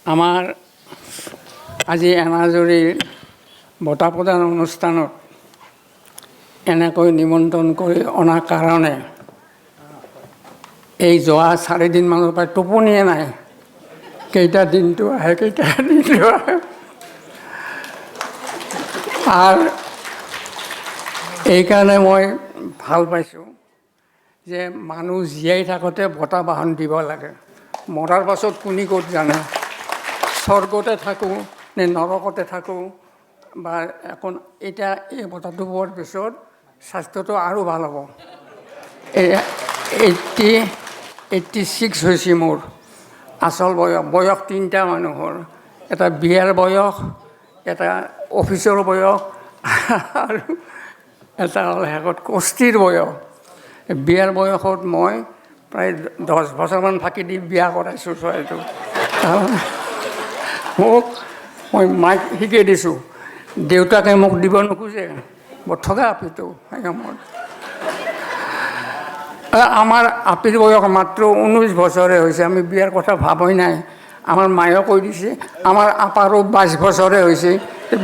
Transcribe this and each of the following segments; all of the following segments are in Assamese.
আমাৰ আজি এনাজৰীৰ বঁটা প্ৰদান অনুষ্ঠানত এনেকৈ নিমন্ত্ৰণ কৰি অনাৰ কাৰণে এই যোৱা 4 দিনমানৰ পৰা টোপনিয়ে নাই, কেইটা দিনটো আহে কেইটা দিনটো আহে। আৰু এইকাৰণে মই ভাল পাইছোঁ যে মানুহ জীয়াই থাকোঁতে বঁটা বাহন দিব লাগে। মৰাৰ পাছত কোনি ক'ত জানে, স্বৰ্গতে থাকোঁ নে নৰকতে থাকোঁ বা এখন এতিয়া এই বঁটাটো পোৱাৰ পিছত স্বাস্থ্যটো আৰু ভাল হ'ব। 86 হৈছে মোৰ আচল বয়স 3টা মানুহৰ, এটা বিয়াৰ বয়স, এটা অফিচৰ বয়স আৰু এটা হ'ল শেষত কষ্টিৰ বয়স। বিয়াৰ বয়সত মই প্ৰায় 10 বছৰমান ফাঁকি দি বিয়া কৰাইছোঁ ছোৱালীটো। মই মাইক শিকাই দিছোঁ, দেউতাকে মোক দিব নোখোজে, বৰ ঠগা আপিটো সময়ত। আমাৰ আপিৰ বয়স মাত্ৰ 19 বছৰে হৈছে, আমি বিয়াৰ কথা ভাবই নাই। আমাৰ মায়েও কৈ দিছে আমাৰ আপাৰো 22 বছৰে হৈছে,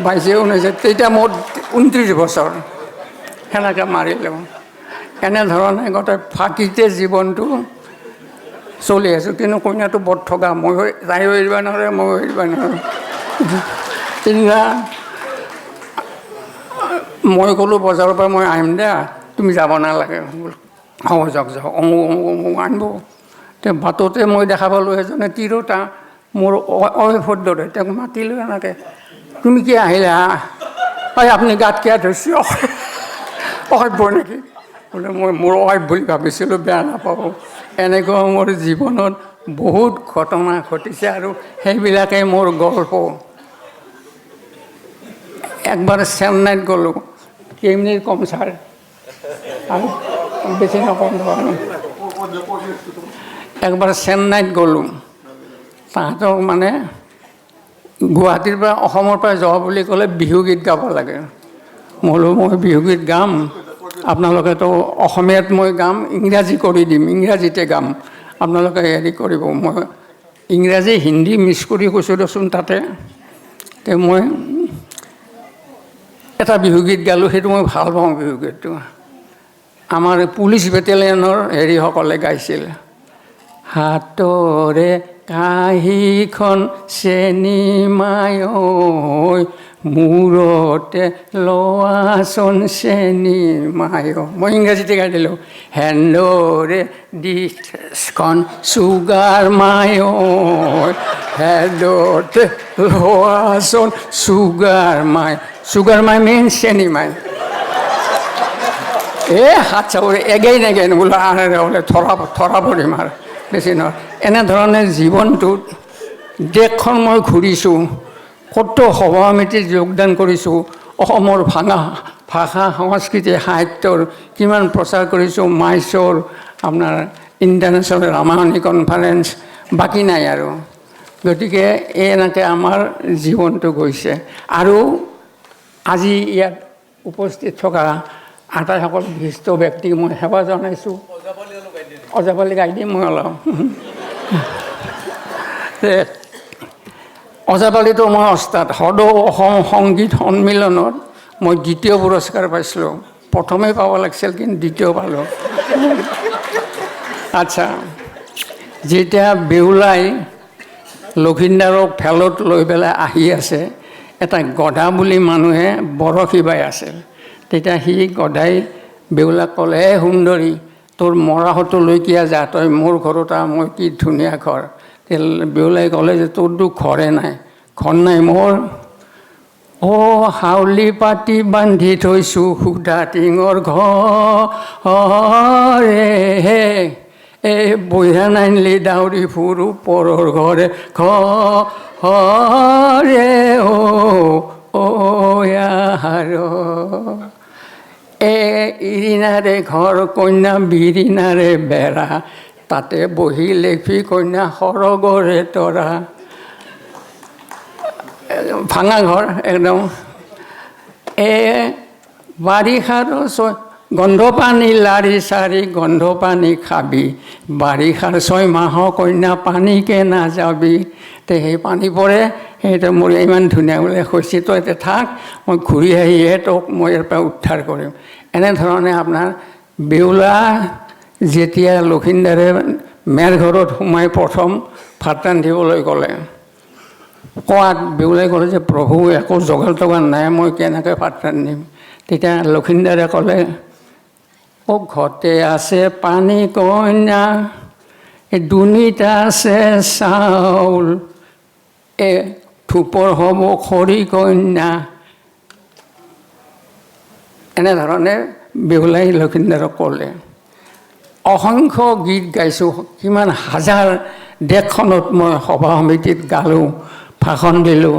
22-19, তেতিয়া মোৰ 29 বছৰ। সেনেকৈ মাৰিলোঁ। এনেধৰণে গোটেই ফাঁকিতে জীৱনটো চলি আছোঁ। কিন্তু কইনাটো বৰ ঠগা, ময়ো তাইও এৰিব নোৱাৰে, ময়ো এৰিব নোৱাৰোঁ। সেইদিনা মই ক'লোঁ বজাৰৰ পৰা মই আহিম দে, তুমি যাব নালাগে। হ'ব যাওক যাওক, অমুক আনিব। তে বাটতে মই দেখা পালোঁ এজনে তিৰোতা, মোৰ অফৰ দৰে, তেওঁক মাতিলোঁ এনেকৈ, তুমি কি আহিলা? হয় আপুনি গাত কিয় ধৰিছে, অসভ্য নেকি? বোলে মই মোৰ অসভ্য বুলি ভাবিছিলোঁ, বেয়া নাপাব। এনেকুৱা মোৰ জীৱনত বহুত ঘটনা ঘটিছে আৰু সেইবিলাকেই মোৰ গল্প। একবাৰ চেন্নাইত গ'লোঁ, কেইমিনিট কম ছাৰ, আৰু বেছি নকম ধৰণৰ। একবাৰ চেন্নাইত গ'লোঁ, তাহাঁতক মানে গুৱাহাটীৰ পৰা অসমৰ পৰা যোৱা বুলি ক'লে বিহুগীত গাব লাগে। মই বোলো মই বিহুগীত গাম, আপোনালোকেতো অসমীয়াত মই গাম, ইংৰাজী কৰি দিম, ইংৰাজীতে গাম, আপোনালোকে হেৰি কৰিব। মই ইংৰাজী হিন্দী মিক্স কৰি কৈছোঁ দেচোন তাতে। তে মই এটা বিহুগীত গালোঁ, সেইটো মই ভাল পাওঁ বিহুগীতটো। আমাৰ পুলিচ বেটেলিয়নৰ হেৰিসকলে গাইছিল, হাতৰে কাঁহীখন চেনিমাই ঐ, মূৰতে লোৱাচোন চেনিমাই। মই ইংৰাজীতে গাই দিলোঁ, হেন্দৰে ডিছখন চুগাৰ মাই ঐ, হেন্দতে লোৱাচোন চুগাৰ মাই। চুগাৰ মাই মেইন চেনিমাই। হাত চাপৰি এগেই নেগেন বোলো, বোলে থৰা পৰিম আৰু বেছি নহয়। এনেধৰণে জীৱনটোত দেশখন মই ঘূৰিছোঁ, কত সভা সমিতিত যোগদান কৰিছোঁ, অসমৰ ভাষা সংস্কৃতি সাহিত্যৰ কিমান প্ৰচাৰ কৰিছোঁ, মাইচৰ আপোনাৰ ইণ্টাৰনেশ্যনেল ৰামায়ণী কনফাৰেঞ্চ, বাকী নাই আৰু। গতিকে এনেকৈ আমাৰ জীৱনটো গৈছে। আৰু আজি ইয়াত উপস্থিত থকা আটাইসকল বিশিষ্ট ব্যক্তিক মই সেৱা জনাইছোঁ। অজাপালি গাই দিম মই অলপ। অজাপালিতো মই ওস্তাদ। সদৌ অসম সংগীত সন্মিলনত মই 2য় পুৰস্কাৰ পাইছিলোঁ। প্ৰথমেই পাব লাগিছিল, কিন্তু 2য় পালোঁ। আচ্ছা, যেতিয়া বেউলাই লক্ষীন্দৰক ভেলত লৈ পেলাই আহি আছে, এটা গধা বুলি মানুহে বৰশী বাই আছিল। তেতিয়া সি গধাই বেউলাক ক'লে, হে সুন্দৰী, তোৰ মৰাহতো লৈ কিয়া যা, তই মোৰ ঘৰত আহ, মই কি ধুনীয়া ঘৰ। বেউলাই ক'লে যে তোৰতো ঘৰে নাই। ঘৰ নাই মোৰ? হাউলি পাতি বান্ধি থৈছোঁ সুধা টিঙৰ ঘৰে, বঢ়িয়া নাইনলি ডাউৰি ফুৰো পৰৰ ঘৰে ঘৰে, ইৰিনাৰে ঘৰ কন্যা বিৰিনাৰে বেৰা, তাতে বহি লেফি কন্যা সৰগৰে তৰা। ভাঙা ঘৰ একদম। বাৰিষাৰ গন্ধ পানী লাৰি চাৰি গন্ধ পানী খাবি বাৰিষাৰ 6 মাহৰ কন্যা পানীকে নাযাবি তে সেই পানী পৰে সেইটো মোৰ ইমান ধুনীয়া বোলে হৈছে তই এতিয়া থাক মই ঘূৰি আহিহে তোক মই ইয়াৰ পৰা উদ্ধাৰ কৰিম এনেধৰণে আপোনাৰ বেউলা যেতিয়া লক্ষিন্দৰে মেৰ ঘৰত সোমাই প্ৰথম ভাত ৰান্ধিবলৈ গ'লে কোৱাত বেউলাই ক'লে যে প্ৰভু একো যোগাৰ তোগাৰ নাই মই কেনেকৈ ভাত ৰান্ধিম তেতিয়া লক্ষিন্দৰে ক'লে ও ঘৰতে আছে পানী কইনা এই দুনিত আছে চাউল এ ধূপৰ হ'ব খৰি কন্যা এনেধৰণে বেউলাই লক্ষিন্দৰক ক'লে অসংখ্য গীত গাইছোঁ কিমান হাজাৰ দেশখনত মই সভা সমিতিত গালোঁ ভাষণ দিলোঁ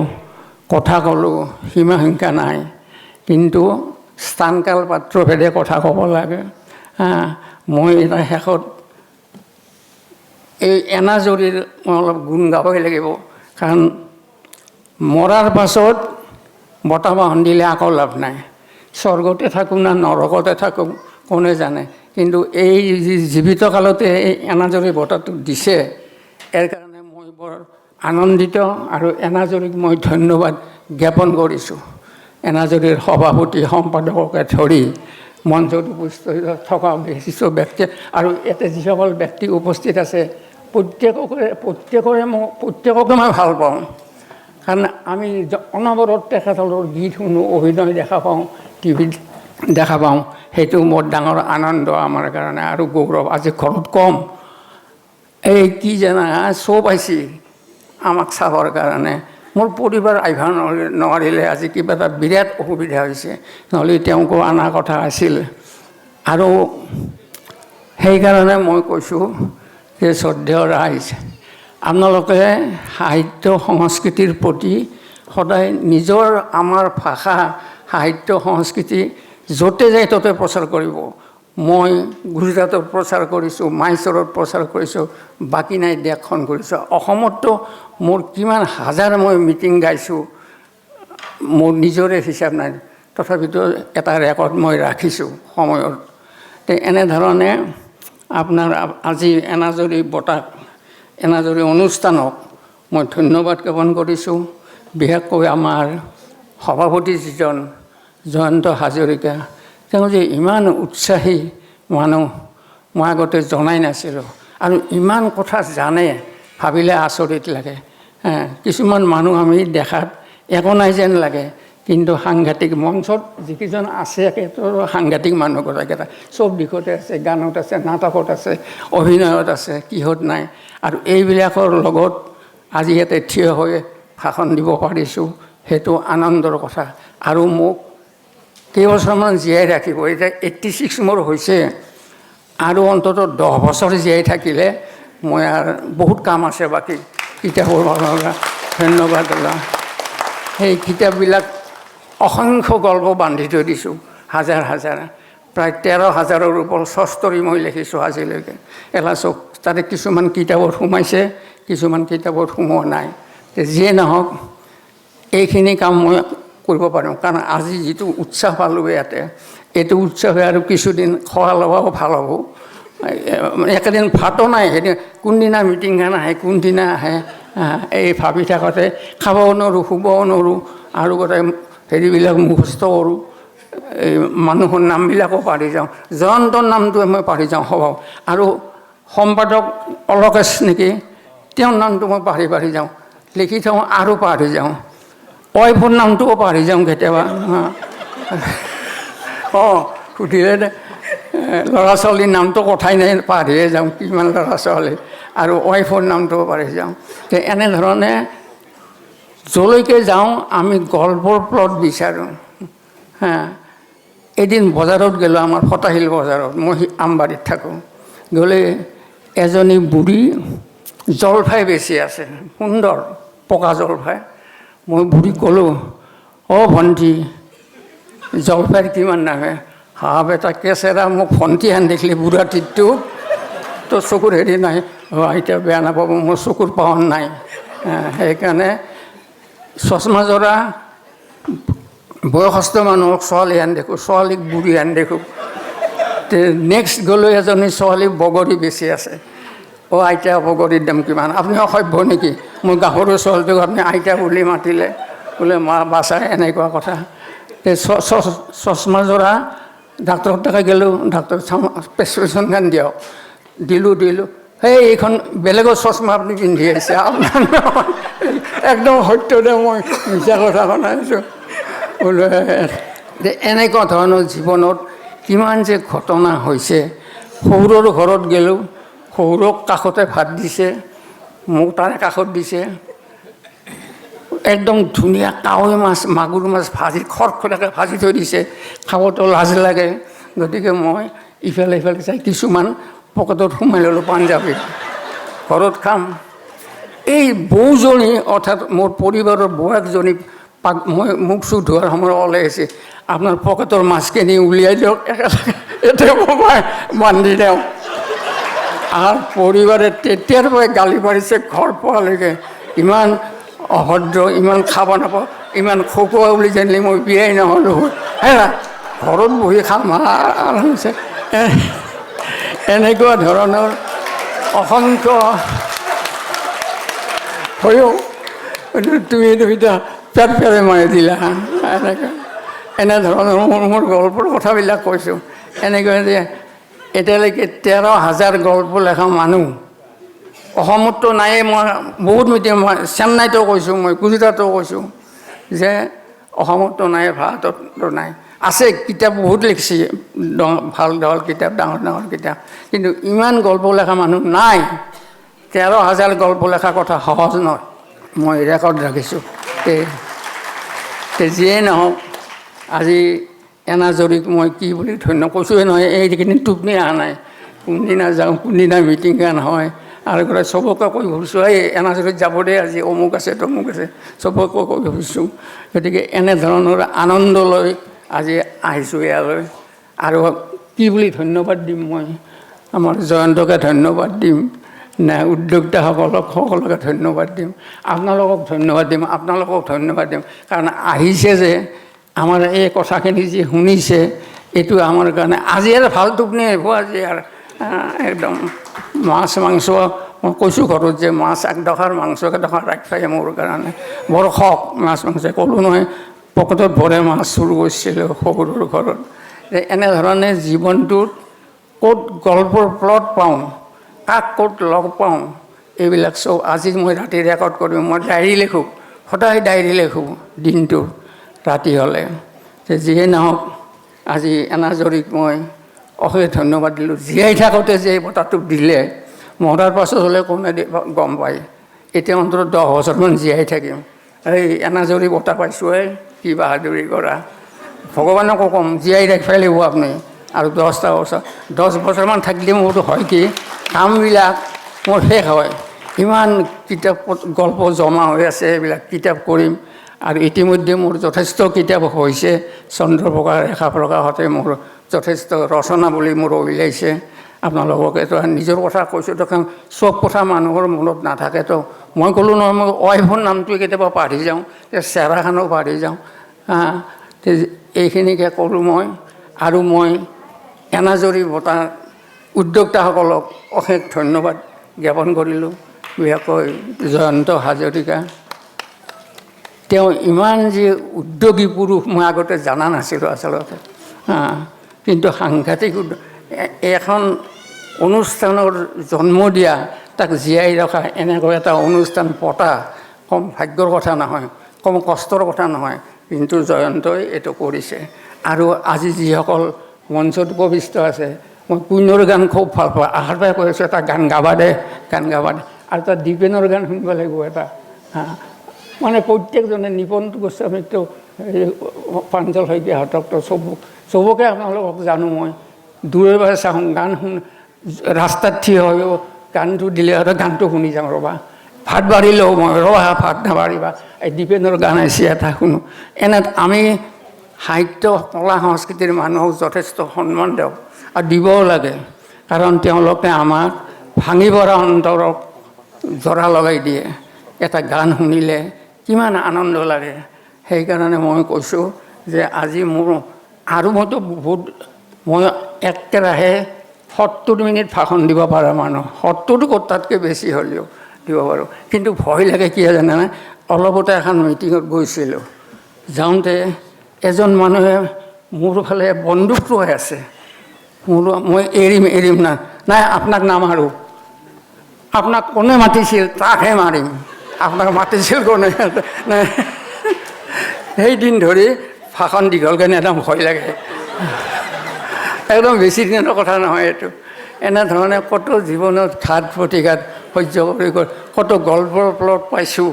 কথা ক'লোঁ সীমা সংখ্যা নাই কিন্তু স্থানকাল পাত্ৰভেদে কথা ক'ব লাগে মই এটা শেষত এই এনাজৰীৰ মই অলপ গুণ গাবই লাগিব কাৰণ মৰাৰ পাছত বঁটা বাহন দিলে আকৌ লাভ নাই স্বৰ্গতে থাকোঁ না নৰকতে থাকোঁ কোনে জানে কিন্তু এই জীৱিত কালতে এই এনাজৰী বঁটাটো দিছে ইয়াৰ কাৰণে মই বৰ আনন্দিত আৰু এনাজৰীক মই ধন্যবাদ জ্ঞাপন কৰিছোঁ এনাজৰীৰ সভাপতি সম্পাদককে ধৰি মঞ্চত উপস্থিত থকা বিশিষ্ট ব্যক্তি আৰু ইয়াতে যিসকল ব্যক্তি উপস্থিত আছে প্ৰত্যেককে মই ভাল পাওঁ কাৰণ আমি অনবৰত তেখেতসকলৰ গীত শুনো অভিনয় দেখা পাওঁ টিভিত দেখা পাওঁ সেইটো মোৰ ডাঙৰ আনন্দ আমাৰ কাৰণে আৰু গৌৰৱ আজি ঘৰত কম এই কি জানা চব আহিছে আমাক চাবৰ কাৰণে মোৰ পৰিবাৰ আহিব নোৱাৰিলে আজি কিবা এটা বিৰাট অসুবিধা হৈছে নহ'লে তেওঁকো অনা কথা আছিল আৰু সেইকাৰণে মই কৈছোঁ যে শ্ৰদ্ধেয় ৰাইজ আপোনালোকে সাহিত্য সংস্কৃতিৰ প্ৰতি সদায় নিজৰ আমাৰ ভাষা সাহিত্য সংস্কৃতি য'তে যায় ত'তে প্ৰচাৰ কৰিব মই গুজৰাটত প্ৰচাৰ কৰিছোঁ মাইচৰত প্ৰচাৰ কৰিছোঁ বাকী নাই দেশখন কৰিছোঁ অসমততো মোৰ কিমান হাজাৰ মই মিটিং গাইছোঁ মোৰ নিজৰে হিচাপ নাই তথাপিতো এটা ৰেকৰ্ড মই ৰাখিছোঁ সময়ত তে এনেধৰণে আপোনাৰ আজি এনাজৰী বঁটাক এনাজৰী অনুষ্ঠানক মই ধন্যবাদ জ্ঞাপন কৰিছোঁ বিশেষকৈ আমাৰ সভাপতি যিজন জয়ন্ত হাজৰিকা তেওঁ যে ইমান উৎসাহী মানুহ মই আগতে জনাই নাছিলোঁ আৰু ইমান কথা জানে ভাবিলে আচৰিত লাগে কিছুমান মানুহ আমি দেখাত একো নাই যেন লাগে কিন্তু সাংঘাতিক মঞ্চত যিকেইজন আছে একেবাৰে সাংঘাতিক মানুহ গৰাকীটা চব দিশতে আছে গানত আছে নাটকত আছে অভিনয়ত আছে কিহত নাই আৰু এইবিলাকৰ লগত আজি ইয়াতে থিয় হৈ ভাষণ দিব পাৰিছোঁ সেইটো আনন্দৰ কথা আৰু মোক কেইবছৰমান জীয়াই ৰাখিব এতিয়া 86 মোৰ হৈছে আৰু অন্ততঃ 10 বছৰ জীয়াই থাকিলে মই আৰু বহুত কাম আছে বাকী কিতাপৰ লগা ধন্যবাদ সেই কিতাপবিলাক অসংখ্য গল্প বান্ধি থৈ দিছোঁ হাজাৰ হাজাৰ প্ৰায় 13,000ৰ ওপৰত স্তৰী মই লিখিছোঁ আজিলৈকে এলা চব তাতে কিছুমান কিতাপত সোমাইছে কিছুমান কিতাপত সোমোৱা নাই যিয়ে নহওক এইখিনি কাম মই কৰিব পাৰিম কাৰণ আজি যিটো উৎসাহ পালোঁ ইয়াতে এইটো উৎসাহে আৰু কিছুদিন খোৱা লোৱাও ভাল হ'ব একেদিন ভাতো নাই সেইদিন কোনদিনা মিটিংখন আহে কোনদিনা আহে এই ভাবি থাকোঁতে খাবও নোৱাৰোঁ শুবও নোৱাৰোঁ আৰু গোটেই হেৰিবিলাক মুখস্থ কৰোঁ এই মানুহৰ নামবিলাকো পাহৰি যাওঁ জয়ন্তৰ নামটোৱে মই পাহৰি যাওঁ স্বভাৱ আৰু সম্পাদক অলকেশ নেকি তেওঁৰ নামটো মই পাহৰি যাওঁ লিখি থওঁ আৰু পাহৰি যাওঁ ৱাইফৰ নামটোও পাহৰি যাওঁ কেতিয়াবা সুধিলে ল'ৰা ছোৱালীৰ নামটো কথাই নাই পাহৰিয়ে যাওঁ কিমান ল'ৰা ছোৱালী আৰু ৱাইফৰ নামটোও পাহৰি যাওঁ তে এনেধৰণে যলৈকে যাওঁ আমি গল্পৰ প্লট বিচাৰোঁ এদিন বজাৰত গ'লোঁ আমাৰ ফটাশিল বজাৰত মই আমবাৰীত থাকোঁ গ'লে এজনী বুঢ়ী জলফাই বেচি আছে সুন্দৰ পকা জলফাই মই বুঢ়ীক ক'লোঁ ভণ্টি জলফাইৰ কিমান দামে বেটা কেঁচেৰা মোক ভণ্টিহেন দেখিলে বুঢ়া টিটটো তোৰ চকুৰ হেৰি নাই এতিয়া বেয়া নাপাব মোৰ চকুৰ পাৱন নাই সেইকাৰণে চশমাজোৰা বয়সস্থ মানুহক ছোৱালী হেন দেখোঁ ছোৱালীক বুঢ়ী হেন দেখোঁ নেক্সট গ'লৈ এজনী ছোৱালী বগৰী বেচি আছে। অ' আইতা বগৰীৰ দাম কিমান? আপুনি অসভ্য নেকি? মোৰ গাভৰু ছোৱালীটোক আপুনি আইতা বুলি মাতিলে, বোলে মা বাচাই, এনেকুৱা কথা। চশমাযোৰা ডাক্তৰৰ তাকে গ'লোঁ, ডাক্তৰ প্ৰেছক্ৰিপশ্যনখন দিয়ক, দিলোঁ। সেই এইখন বেলেগৰ চশমা আপুনি পিন্ধি আহিছে, আপোনাৰ একদম সত্য দে, মই মিছা কথা শুনাইছোঁ বোলো। এনেকুৱা ধৰণৰ জীৱনত কিমান যে ঘটনা হৈছে। সৌৰৰ ঘৰত গ'লোঁ, সৌৰক কাষতে ভাত দিছে, মোক তাৰে কাষত দিছে, একদম ধুনীয়া কাৱৈ মাছ, মাগুৰ মাছ ভাজি খৰখৰীয়াকৈ ভাজি থৈ দিছে। খাবতো লাজ লাগে, গতিকে মই ইফালে সিফালে চাই কিছুমান পকেটত সোমাই ল'লোঁ পাঞ্জাবী, ঘৰত খাম। এই বৌজনী অৰ্থাৎ মোৰ পৰিবাৰৰ বৌয়েকজনী মই মুখ চুখ ধোৱাৰ সময়ত ওলাই আহিছে, আপোনাৰ পকেটৰ মাছখিনি উলিয়াই দিয়ক, একেলগে এতিয়া মই বান্ধি দিওঁ। আৰু পৰিবাৰে তেতিয়াৰ পৰাই গালি পাৰিছে ঘৰ পোৱালৈকে, ইমান অভদ্ৰ, ইমান খাব নাপাওঁ, ইমান খকুৱা বুলি জানিলে মই বিয়াই নহ'লোঁ হে, ঘৰত বহি খাম আৰামছে। এনেকুৱা ধৰণৰ অসংখ্য হয়ও, তুমি এতিয়া পেট পেৰে মাৰি দিলা, এনেধৰণৰ মোৰ গল্পৰ কথাবিলাক কৈছোঁ। এনেকৈ যে এতিয়ালৈকে 13,000 গল্প লেখা মানুহ অসমততো নায়েই। মই বহুত মিটিং, মই চেন্নাইতো কৈছোঁ, মই গুজৰাটো কৈছোঁ যে অসমততো নাই, ভাৰততো নাই। আছে কিতাপ বহুত লিখিছে, ভাল ভাল কিতাপ, ডাঙৰ ডাঙৰ কিতাপ, কিন্তু ইমান গল্প লেখা মানুহ নাই। 13,000 গল্প লেখা কথা সহজ নহয়, মই ৰেকৰ্ড ৰাখিছোঁ। যিয়েই নহওক, আজি এনাজৰীক মই কি বুলি কৈছোঁৱে নহয়, এইকেইদিন টোপনি অহা নাই, কোনদিনা যাওঁ, কোনদিনা মিটিং গান হয়, আৰু গ'লে চবকে কৈ ঘূৰিছোঁ, এই এনাজৰীত যাব দে আজি, অমুক আছে তমুক আছে, চবকে কৈ ঘূৰিছোঁ। গতিকে এনেধৰণৰ আনন্দ লৈ আজি আহিছোঁ ইয়ালৈ। আৰু কি বুলি ধন্যবাদ দিম মই? আমাৰ জয়ন্তকে ধন্যবাদ দিম নে উদ্যোক্তাসকলক, সকলোকে ধন্যবাদ দিম, আপোনালোকক ধন্যবাদ দিম, আপোনালোকক ধন্যবাদ দিম। কাৰণ আহিছে যে আমাৰ এই কথাখিনি যি শুনিছে, এইটো আমাৰ কাৰণে আজি আৰু ভাল টোপনি আহিব। আজি আৰু একদম মাছ মাংস, মই কৈছোঁ ঘৰত যে মাছ একডোখৰ, মাংস এডোখৰ ৰাখিব মোৰ কাৰণে বৰ শখ। মাছ মাংস ক'লোঁ নহয়, পকেটত ভৰে মাছ চুৰ কৰিছিলোঁ সৰুৰ ঘৰত। এনেধৰণে জীৱনটোত ক'ত গল্পৰ প্লট পাওঁ, কাক ক'ত লগ পাওঁ, এইবিলাক চব আজি মই ৰাতি ৰেকৰ্ড কৰিম। মই ডায়েৰী লিখোঁ, সদায় ডায়েৰী লিখোঁ দিনটোৰ ৰাতি হ'লে। যিয়ে নহওক, আজি এনাজৰীক মই অশেষ ধন্যবাদ দিলোঁ। জীয়াই থাকোঁতে যে এই বঁটাটো দিলে, মৰাৰ পাছত হ'লে কোনে গম পায়। এতিয়া অন্তত 10 বছৰমান জীয়াই থাকিম, এই এনাজৰী বঁটা পাইছোঁহে, কি বাহাদুৰি কৰা। ভগৱানকো ক'ম জীয়াই ৰাখিব লাগিব আপুনি আৰু 10টা বছৰ, 10 বছৰমান থাকিলে মোৰতো হয় কি, কামবিলাক মোৰ শেষ হয়। ইমান কিতাপ গল্প জমা হৈ আছে, এইবিলাক কিতাপ কৰিম। আৰু ইতিমধ্যে মোৰ যথেষ্ট কিতাপ হৈছে, চন্দ্ৰপ্ৰকাশ, ৰেখা প্ৰকাশতে মোৰ যথেষ্ট ৰচনা বুলি মোৰ উলিয়াইছে। আপোনালোককেতো নিজৰ কথা কৈছোঁ, দেখোন চব কথা মানুহৰ মনত নাথাকেতো। মই ক'লোঁ নহয়, মই ৱাইফৰ নামটোৱে কেতিয়াবা পাহৰি যাওঁ, চেহেৰাখনো পাহৰি যাওঁ। এইখিনিকে ক'লোঁ মই। আৰু মই এনাজৰী বঁটা উদ্যোক্তাসকলক অশেষ ধন্যবাদ জ্ঞাপন কৰিলোঁ, বিশেষকৈ জয়ন্ত হাজৰিকা। তেওঁ ইমান যে উদ্যোগী পুৰুষ মই আগতে জানা নাছিলোঁ আচলতে, কিন্তু সাংঘাতিক। এখন অনুষ্ঠানৰ জন্ম দিয়া, তাক জীয়াই ৰখা, এনেকৈ এটা অনুষ্ঠান পতা কম ভাগ্যৰ কথা নহয়, কম কষ্টৰ কথা নহয়, কিন্তু জয়ন্তই এইটো কৰিছে। আৰু আজি যিসকল মঞ্চত উপবিষ্ট আছে, মই কুইনৰ গান খুব ভাল পাওঁ, আহাৰ পৰাই কৈ আছোঁ এটা গান গাবা দে, গান গাবা দে। আৰু এটা দীপেনৰ গান শুনিব লাগিব এটা, মানে প্ৰত্যেকজনে, নিপন গোস্বামীকতো, প্ৰাঞ্জল শইকীয়াহঁতকতো চবকে আপোনালোকক জানো মই, দূৰৰ পৰা চাওঁ, গান ৰাস্তাত থিয় হৈও গানটো দিলে আৰু গানটো শুনি যাওঁ, ৰ'বা ভাত বাঢ়িলেও মই ৰ'বা ভাত নাবাঢ়িবা, এই দীপেনৰ গান আহিছে এটা শুনো। এনে আমি সাহিত্য, কলা সংস্কৃতিৰ মানুহক যথেষ্ট সন্মান দিওঁ আৰু দিবও লাগে, কাৰণ তেওঁলোকে আমাক ভাঙি পৰা অন্তৰক জৰা লগাই দিয়ে। এটা গান শুনিলে কিমান আনন্দ লাগে। সেইকাৰণে মই কৈছোঁ যে আজি মোৰ, আৰু মইতো বহুত মই একেৰাহে 70 মিনিট ভাষণ দিব পৰা মানুহ, 70 ক'ত তাতকৈ বেছি হ'লেও দিব পাৰোঁ। কিন্তু ভয় লাগে কি জানেনে, অলপতে এখন মিটিঙত গৈছিলোঁ, যাওঁতে এজন মানুহে মোৰ ফালে বন্দুক লৈ আছে, মই এৰিম না, নাই আপোনাক নামাৰোঁ, আপোনাক কোনে মাতিছিল তাকহে মাৰিম, আপোনাক মাতিছিল কোনে, নাই সেইদিন ধৰি ভাষণ দীঘল কাৰণে একদম ভয় লাগে, একদম বেছি দিনৰ কথা নহয় এইটো। এনেধৰণে কত জীৱনত ঘাত প্ৰতিঘাত সহ্য কৰি কত গল্পৰ প্লট পাইছোঁ,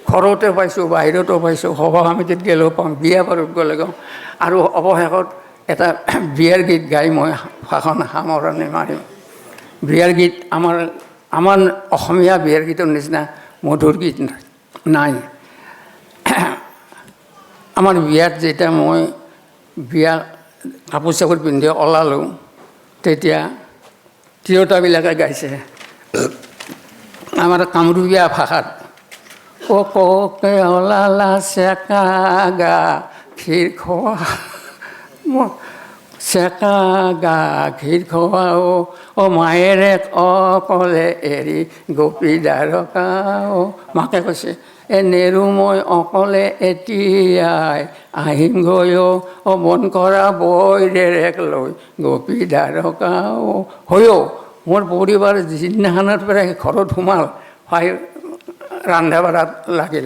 ঘৰতে পাইছোঁ, বাহিৰতো পাইছোঁ, সভা সমিতিত গ'লেও পাওঁ, বিয়া বাৰুত গ'লে গাওঁ। আৰু অৱশেষত এটা বিয়াৰ গীত গাই মই ভাষণ সামৰণি মাৰিম। বিয়াৰ গীত আমাৰ অসমীয়া বিয়াৰ গীতৰ নিচিনা মধুৰ গীত নাই। আমাৰ বিয়াত যেতিয়া মই বিয়া কাপোৰ চাপোৰ পিন্ধি ওলালোঁ, তেতিয়া তিৰোতাবিলাকে গাইছে আমাৰ কামৰূপীয়া ভাষাত, ককে ওলালা চেকা গাখীৰ খোৱা, চেকা গাখীৰ খোৱা অ মায়েৰে অকলে এৰি গোপী দ্বাৰকা, মাকে কৈছে নেৰো মই অকলে এতিয়াই আহিম গৈ অ মন কৰা বৈৰেক লৈ গোপী দ্বাৰকা হৈও। মোৰ পৰিবাৰ যিদিনাখনৰ পৰা ঘৰত সোমাল, ভাই ৰন্ধা বঢ়াত লাগিল।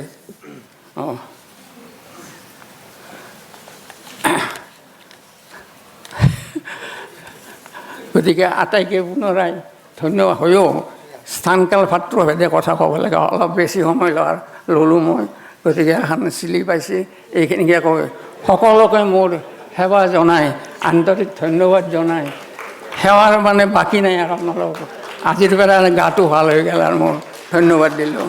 গতিকে আটাইকে পুনৰাই ধন্যবাদ। হৈও স্থানকাল পাত্ৰ ভেদে কথা ক'ব লাগে, অলপ বেছি সময় ল'লোঁ মই, গতিকে এখন চিলি পাইছে, এইখিনিকে কৈ সকলোকে মোৰ সেৱা জনাই, আন্তৰিক ধন্যবাদ জনাই, সেৱাৰ মানে বাকী নাই আৰু আপোনালোকক। আজিৰ পৰা গাটো ভাল হৈ গ'ল আৰু মোৰ ধন্যবাদ দিলোঁ।